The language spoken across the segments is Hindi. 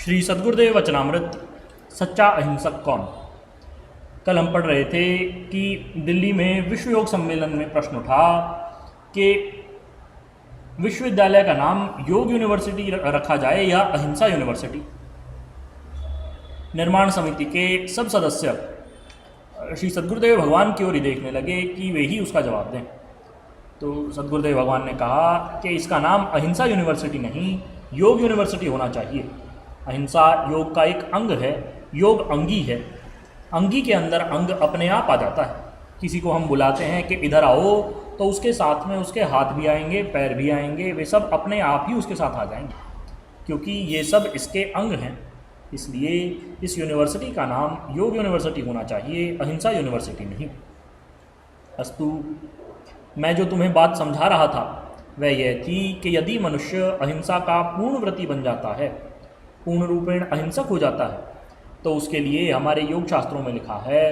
श्री सद्गुरुदेव वचनामृत सच्चा अहिंसक कौन। कल हम पढ़ रहे थे कि दिल्ली में विश्व योग सम्मेलन में प्रश्न उठा कि विश्वविद्यालय का नाम योग यूनिवर्सिटी रखा जाए या अहिंसा यूनिवर्सिटी। निर्माण समिति के सब सदस्य श्री सद्गुरुदेव भगवान की ओर ही देखने लगे कि वे ही उसका जवाब दें। तो सद्गुरुदेव भगवान ने कहा कि इसका नाम अहिंसा यूनिवर्सिटी नहीं, योग यूनिवर्सिटी होना चाहिए। अहिंसा योग का एक अंग है, योग अंगी है। अंगी के अंदर अंग अपने आप आ जाता है। किसी को हम बुलाते हैं कि इधर आओ, तो उसके साथ में उसके हाथ भी आएंगे, पैर भी आएंगे, वे सब अपने आप ही उसके साथ आ जाएंगे, क्योंकि ये सब इसके अंग हैं। इसलिए इस यूनिवर्सिटी का नाम योग यूनिवर्सिटी होना चाहिए, अहिंसा यूनिवर्सिटी नहीं। अस्तु, मैं जो तुम्हें बात समझा रहा था वह यह थी कि यदि मनुष्य अहिंसा का पूर्ण व्रती बन जाता है, पूर्ण रूपेण अहिंसक हो जाता है, तो उसके लिए हमारे योग शास्त्रों में लिखा है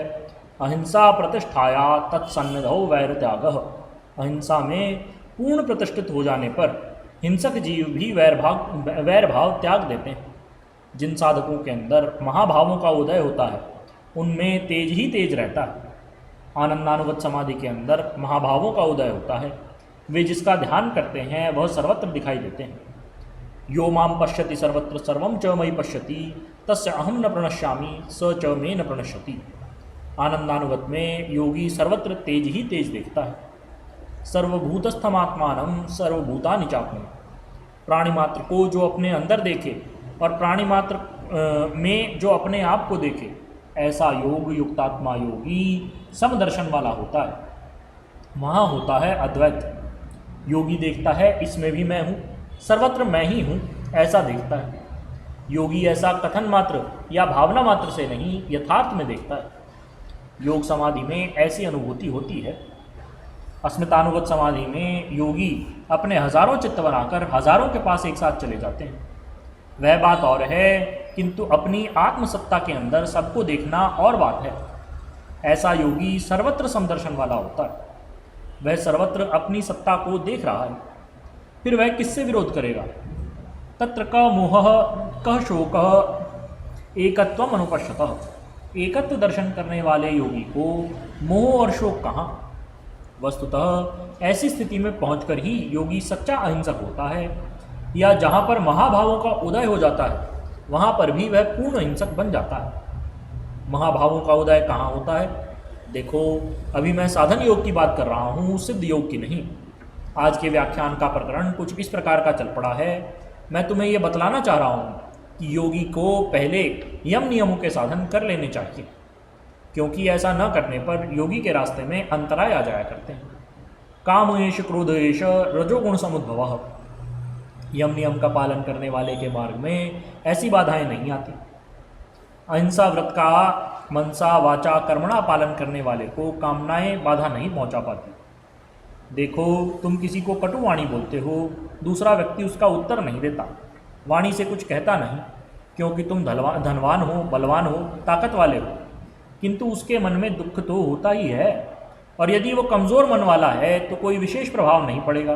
अहिंसा प्रतिष्ठाया तत्सन्निधौ वैर त्यागः। अहिंसा में पूर्ण प्रतिष्ठित हो जाने पर हिंसक जीव भी वैर भाव त्याग देते हैं। जिन साधकों के अंदर महाभावों का उदय होता है उनमें तेज ही तेज रहता है। आनंदानुगत समाधि के अंदर महाभावों का उदय होता है। वे जिसका ध्यान करते हैं वह सर्वत्र दिखाई देते हैं। यो माम पश्यति सर्वत्र सर्वम च मयि पश्यति तस्य अहम न प्रणश्यामि स च मे न प्रणश्यति। आनंदानुगत में योगी सर्वत्र तेज ही तेज देखता है। सर्वभूतस्थमात्मानं सर्वभूतानि चात्मनि। प्राणी मात्र को जो अपने अंदर देखे और प्राणी मात्र में जो अपने आप को देखे, ऐसा योग युक्तात्मा योगी समदर्शन वाला होता है। वहाँ होता है अद्वैत। योगी देखता है इसमें भी मैं हूँ, सर्वत्र मैं ही हूँ, ऐसा देखता है। योगी ऐसा कथन मात्र या भावना मात्र से नहीं, यथार्थ में देखता है। योग समाधि में ऐसी अनुभूति होती है। अस्मितानुगत समाधि में योगी अपने हजारों चित्त बनाकर हजारों के पास एक साथ चले जाते हैं। वह बात और है, किंतु अपनी आत्मसत्ता के अंदर सबको देखना और बात है। ऐसा योगी सर्वत्र समदर्शन वाला होता है। वह सर्वत्र अपनी सत्ता को देख रहा है, फिर वह किससे विरोध करेगा। तत्र क मोहः कः शोकः एकत्वम अनुपश्यतः। एकत्व दर्शन करने वाले योगी को मोह और शोक कहाँ। वस्तुतः ऐसी स्थिति में पहुंचकर ही योगी सच्चा अहिंसक होता है, या जहाँ पर महाभावों का उदय हो जाता है वहाँ पर भी वह पूर्ण अहिंसक बन जाता है। महाभावों का उदय कहाँ होता है? देखो, अभी मैं साधन योग की बात कर रहा हूँ, सिद्ध योग की नहीं। आज के व्याख्यान का प्रकरण कुछ इस प्रकार का चल पड़ा है। मैं तुम्हें यह बतलाना चाह रहा हूँ कि योगी को पहले यम नियमों के साधन कर लेने चाहिए, क्योंकि ऐसा न करने पर योगी के रास्ते में अंतराय आ जाया करते हैं। कामेश क्रोधेश रजोगुण समुद्भवः। यम नियम का पालन करने वाले के मार्ग में ऐसी बाधाएं नहीं आती। अहिंसा व्रत का मनसा वाचा कर्मणा पालन करने वाले को कामनाएं बाधा नहीं पहुंचा पाती। देखो, तुम किसी को कटु वाणी बोलते हो, दूसरा व्यक्ति उसका उत्तर नहीं देता, वाणी से कुछ कहता नहीं, क्योंकि तुम धनवान हो, बलवान हो, ताकत वाले हो, किंतु उसके मन में दुख तो होता ही है। और यदि वो कमज़ोर मन वाला है तो कोई विशेष प्रभाव नहीं पड़ेगा,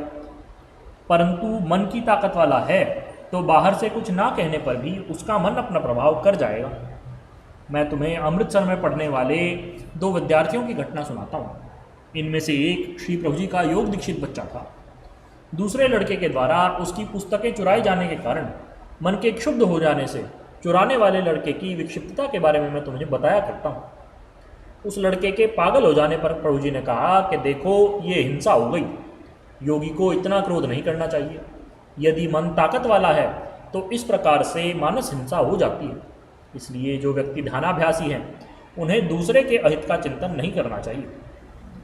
परंतु मन की ताकत वाला है तो बाहर से कुछ ना कहने पर भी उसका मन अपना प्रभाव कर जाएगा। मैं तुम्हें अमृतसर में पढ़ने वाले 2 विद्यार्थियों की घटना सुनाता हूँ। इनमें से एक श्री प्रभु जी का योग दीक्षित बच्चा था। दूसरे लड़के के द्वारा उसकी पुस्तकें चुराए जाने के कारण मन के क्षुब्ध हो जाने से चुराने वाले लड़के की विक्षिप्तता के बारे में मैं तुम्हें बताया करता हूँ। उस लड़के के पागल हो जाने पर प्रभु जी ने कहा कि देखो, ये हिंसा हो गई। योगी को इतना क्रोध नहीं करना चाहिए। यदि मन ताकत वाला है तो इस प्रकार से मानस हिंसा हो जाती है। इसलिए जो व्यक्ति ध्यानाभ्यासी हैं उन्हें दूसरे के अहित का चिंतन नहीं करना चाहिए,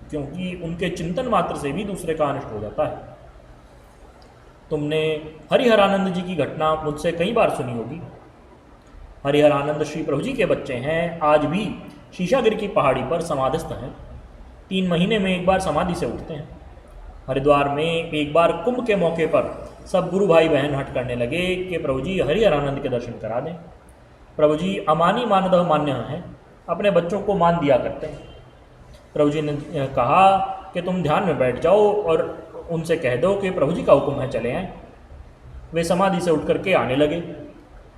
क्योंकि उनके चिंतन मात्र से भी दूसरे का अनिष्ट हो जाता है। तुमने हरिहरानंद जी की घटना मुझसे कई बार सुनी होगी। हरिहरानंद श्री प्रभु जी के बच्चे हैं, आज भी शीशागिर की पहाड़ी पर समाधिस्थ हैं। 3 महीने में एक बार समाधि से उठते हैं। हरिद्वार में एक बार कुंभ के मौके पर सब गुरु भाई बहन हट करने लगे कि प्रभु जी हरिहरानंद के दर्शन करा दें। प्रभु जी अमानी मानदह मान्य हैं, अपने बच्चों को मान दिया करते हैं। प्रभु जी ने कहा कि तुम ध्यान में बैठ जाओ और उनसे कह दो कि प्रभु जी का हुक्म है, चले आएँ। वे समाधि से उठ करके आने लगे।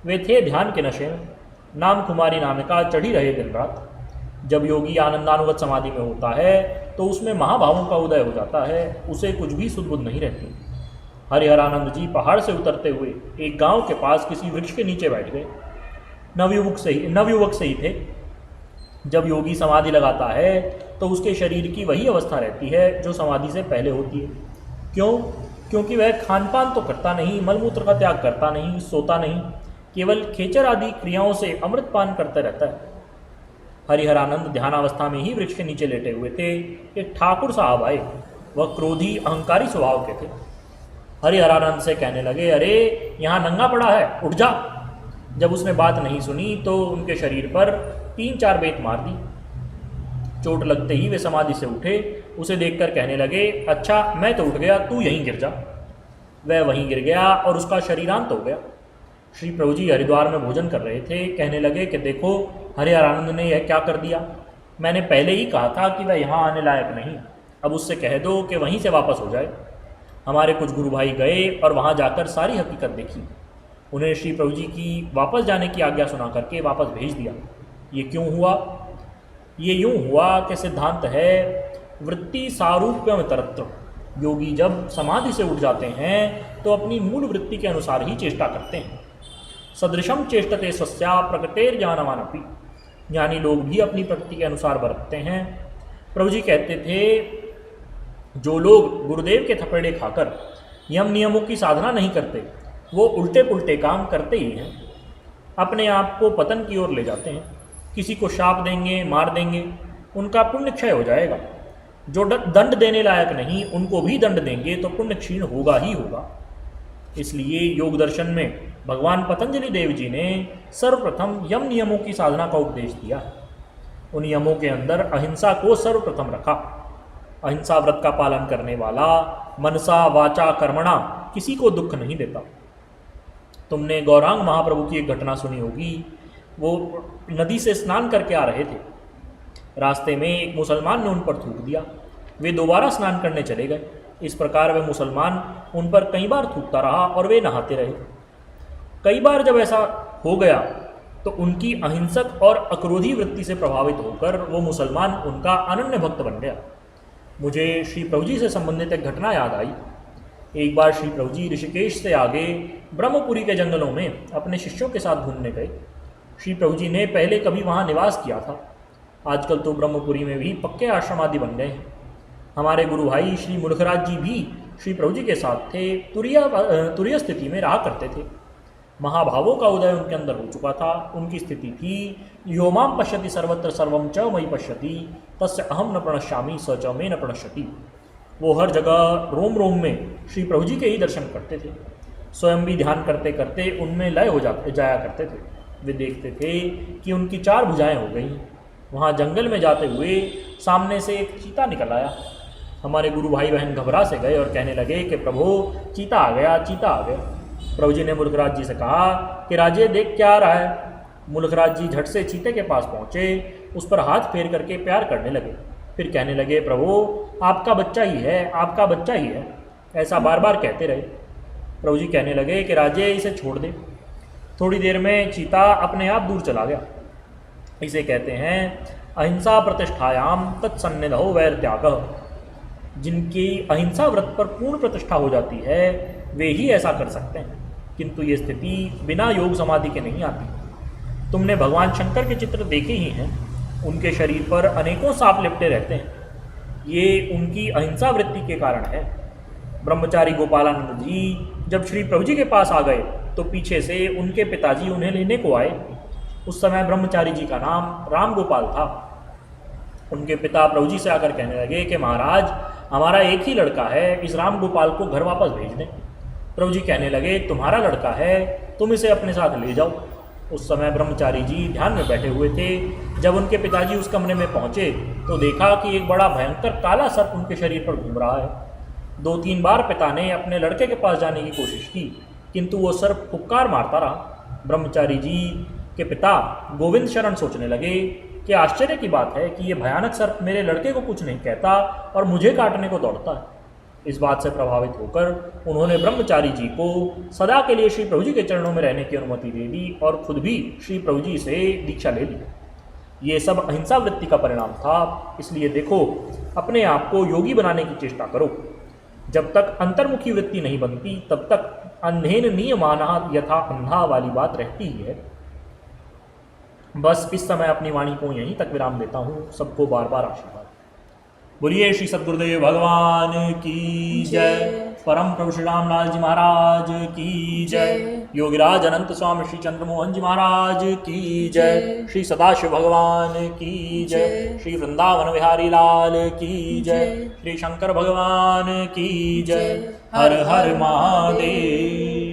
वे थे ध्यान के नशे में, नाम कुमारी नामिका चढ़ी रहे दिन रात। जब योगी आनंदानुगत समाधि में होता है तो उसमें महाभावों का उदय हो जाता है, उसे कुछ भी सुध-बुध नहीं रहती। हरिहरानंद जी पहाड़ से उतरते हुए एक गांव के पास किसी वृक्ष के नीचे बैठ गए। नवयुवक से ही थे। जब योगी समाधि लगाता है तो उसके शरीर की वही अवस्था रहती है जो समाधि से पहले होती है। क्यों? क्योंकि वह खान पान तो करता नहीं, मलमूत्र का त्याग करता नहीं, सोता नहीं, केवल खेचर आदि क्रियाओं से अमृतपान करता रहता है। हरिहरानंद ध्यानावस्था में ही वृक्ष के नीचे लेटे हुए थे। एक ठाकुर साहब आए, वह क्रोधी अहंकारी स्वभाव के थे। हरिहरानंद से कहने लगे, अरे यहाँ नंगा पड़ा है, उठ जा। जब उसने बात नहीं सुनी तो उनके शरीर पर 3-4 बेत मार दी। चोट लगते ही वे समाधि से उठे। उसे देखकर कहने लगे, अच्छा मैं तो उठ गया, तू यहीं गिर जा। वह वहीं गिर गया और उसका शरीरांत हो गया। श्री प्रभु जी हरिद्वार में भोजन कर रहे थे। कहने लगे कि देखो हरिहरानंद ने यह क्या कर दिया। मैंने पहले ही कहा था कि वह यहाँ आने लायक नहीं, अब उससे कह दो कि वहीं से वापस हो जाए। हमारे कुछ गुरु भाई गए और वहाँ जाकर सारी हकीकत देखी। उन्हें श्री प्रभु जी की वापस जाने की आज्ञा सुना करके वापस भेज दिया। ये क्यों हुआ? ये यूँ हुआ कि सिद्धांत है वृत्ति सारूप्यम तरत्र। योगी जब समाधि से उठ जाते हैं तो अपनी मूल वृत्ति के अनुसार ही चेष्टा करते हैं। सदृशम चेष्टते स्वस्या प्रकृतेर ज्ञानवान अपि। ज्ञानी लोग भी अपनी प्रकृति के अनुसार बरतते हैं। प्रभु जी कहते थे, जो लोग गुरुदेव के थपेड़े खाकर यम नियमों की साधना नहीं करते वो उल्टे पुल्टे काम करते ही हैं, अपने आप को पतन की ओर ले जाते हैं। किसी को शाप देंगे, मार देंगे, उनका पुण्य क्षय हो जाएगा। जो दंड देने लायक नहीं उनको भी दंड देंगे तो पुण्य क्षीण होगा ही होगा। इसलिए योग दर्शन में भगवान पतंजलि देव जी ने सर्वप्रथम यम नियमों की साधना का उपदेश दिया। उन नियमों के अंदर अहिंसा को सर्वप्रथम रखा। अहिंसा व्रत का पालन करने वाला मनसा वाचा कर्मणा किसी को दुख नहीं देता। तुमने गौरांग महाप्रभु की एक घटना सुनी होगी। वो नदी से स्नान करके आ रहे थे। रास्ते में एक मुसलमान ने उन पर थूक दिया। वे दोबारा स्नान करने चले गए। इस प्रकार वे मुसलमान उन पर कई बार थूकता रहा और वे नहाते रहे। कई बार जब ऐसा हो गया तो उनकी अहिंसक और अक्रोधी वृत्ति से प्रभावित होकर वो मुसलमान उनका अनन्य भक्त बन गया। मुझे श्री प्रभु जी से संबंधित एक घटना याद आई। एक बार श्री प्रभु जी ऋषिकेश से आगे ब्रह्मपुरी के जंगलों में अपने शिष्यों के साथ घूमने गए। श्री प्रभु जी ने पहले कभी वहाँ निवास किया था। आजकल तो ब्रह्मपुरी में भी पक्के आश्रम आदि बन गए हैं। हमारे गुरु भाई श्री मुलखराज जी भी श्री प्रभु जी के साथ थे। तुरीय स्थिति में रहा करते थे। महाभावों का उदय उनके अंदर हो चुका था। उनकी स्थिति थी, यो मां पश्यति सर्वत्र सर्वं च मयि पश्यति तस्य अहम न प्रणश्यामि स च मे न प्रणश्यति। वो हर जगह रोम रोम में श्री प्रभु जी के ही दर्शन करते थे। स्वयं भी ध्यान करते करते उनमें लय हो जाया करते थे। वे देखते थे कि उनकी 4 भुजाएं हो गई। वहाँ जंगल में जाते हुए सामने से एक चीता निकल आया। हमारे गुरु भाई बहन घबरा से गए और कहने लगे कि प्रभु चीता आ गया, चीता आ गया। प्रभु जी ने मुलखराज जी से कहा कि राजे देख क्या आ रहा है। मुलखराज जी झट से चीते के पास पहुँचे, उस पर हाथ फेर करके प्यार करने लगे। फिर कहने लगे, प्रभु आपका बच्चा ही है, आपका बच्चा ही है। ऐसा बार बार कहते रहे। प्रभु जी कहने लगे कि राजे इसे छोड़ दे। थोड़ी देर में चीता अपने आप दूर चला गया। इसे कहते हैं अहिंसा प्रतिष्ठायाम तत्सन्निधौ वैर त्यागः। जिनकी अहिंसा व्रत पर पूर्ण प्रतिष्ठा हो जाती है वे ही ऐसा कर सकते हैं, किंतु ये स्थिति बिना योग समाधि के नहीं आती। तुमने भगवान शंकर के चित्र देखे ही हैं। उनके शरीर पर अनेकों सांप लिपटे रहते हैं। ये उनकी अहिंसा वृत्ति के कारण है। ब्रह्मचारी गोपालानंद जी जब श्री प्रभु जी के पास आ गए तो पीछे से उनके पिताजी उन्हें लेने को आए। उस समय ब्रह्मचारी जी का नाम राम गोपाल था। उनके पिता प्रभु जी से आकर कहने लगे कि महाराज हमारा एक ही लड़का है, इस राम गोपाल को घर वापस भेज दें। प्रभु जी कहने लगे तुम्हारा लड़का है, तुम इसे अपने साथ ले जाओ। उस समय ब्रह्मचारी जी ध्यान में बैठे हुए थे। जब उनके पिताजी उस कमरे में पहुँचे तो देखा कि एक बड़ा भयंकर काला सर्प उनके शरीर पर घूम रहा है। 2-3 बार पिता ने अपने लड़के के पास जाने की कोशिश की, किंतु वो सर्प फुक्कार मारता रहा। ब्रह्मचारी जी के पिता गोविंद शरण सोचने लगे कि आश्चर्य की बात है कि ये भयानक सर्प मेरे लड़के को कुछ नहीं कहता और मुझे काटने को दौड़ता है। इस बात से प्रभावित होकर उन्होंने ब्रह्मचारी जी को सदा के लिए श्री प्रभु जी के चरणों में रहने की अनुमति दे दी और खुद भी श्री प्रभु जी से दीक्षा ले ली। ये सब अहिंसा वृत्ति का परिणाम था। इसलिए देखो, अपने आप को योगी बनाने की चेष्टा करो। जब तक अंतर्मुखी वृत्ति नहीं बनती तब तक अंधेन नियमाना यथा अंधा वाली बात रहती ही है। बस इस समय अपनी वाणी को यहीं तक विराम देता हूँ। सबको बार बार आशीर्वाद। बोलिए श्री सद्गुरुदेव भगवान की जय। परम प्रभु श्री रामलाल जी महाराज की जय। योगीराज अनंत स्वामी श्री चंद्रमोहन जी महाराज की जय। श्री सदाशिव भगवान की जय। श्री वृंदावन बिहारी लाल की जय। श्री शंकर भगवान की जय। हर हर महादेव।